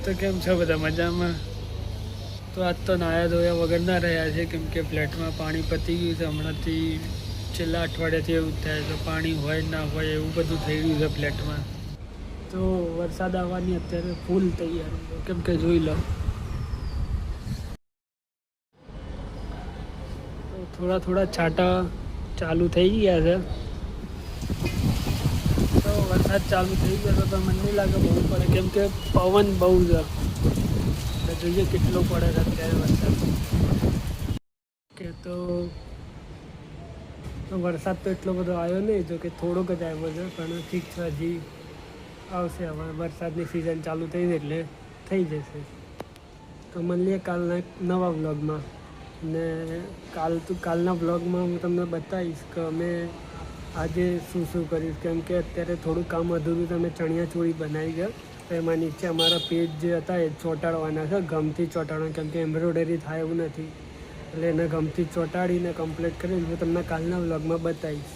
તો કેમ છો બધા મજામાં? તો આજ તો નાયા ધોયા વગર ના રહ્યા છે, કેમ કે ફ્લેટમાં પાણી પતી ગયું છે હમણાંથી. છેલ્લા અઠવાડિયાથી એવું જ થાય છે, પાણી હોય ના હોય એવું બધું થઈ રહ્યું છે ફ્લેટમાં. તો વરસાદ આવવાની અત્યારે ફૂલ તૈયારી છે, કેમ કે જોઈ લો થોડા થોડા છાંટા ચાલુ થઈ ગયા છે. તો વરસાદ ચાલુ થઈ ગયો તો મને નહીં લાગે બહુ પડે, કેમ કે પવન બહુ છે. જોઈએ કેટલો પડે છે અત્યારે વરસાદ. કે તો વરસાદ તો એટલો બધો આવ્યો નહીં, જો કે થોડોક જ આવ્યો છે, પણ ઠીક છે. હજી આવશે, હવે વરસાદની સિઝન ચાલુ થઈ છે એટલે થઈ જશે. તો મળીએ કાલના એક નવા વ્લોગમાં. ને કાલના વ્લોગમાં હું તમને બતાવીશ કે અમે આજે શું શું કરીશ, કેમ કે અત્યારે થોડું કામ અધૂરું તમે ચણિયાચોળી બનાવી છે. એમાં નીચે અમારા પેજ જે હતા એ ચોંટાડવાના છે, ગમથી ચોંટાડવાના, કેમ કે એમ્બ્રોઇડરી થાય એવું નથી. એટલે એને ગમથી ચોંટાડીને કમ્પ્લીટ કરીને હું તમને કાલના વ્લોગમાં બતાવીશ.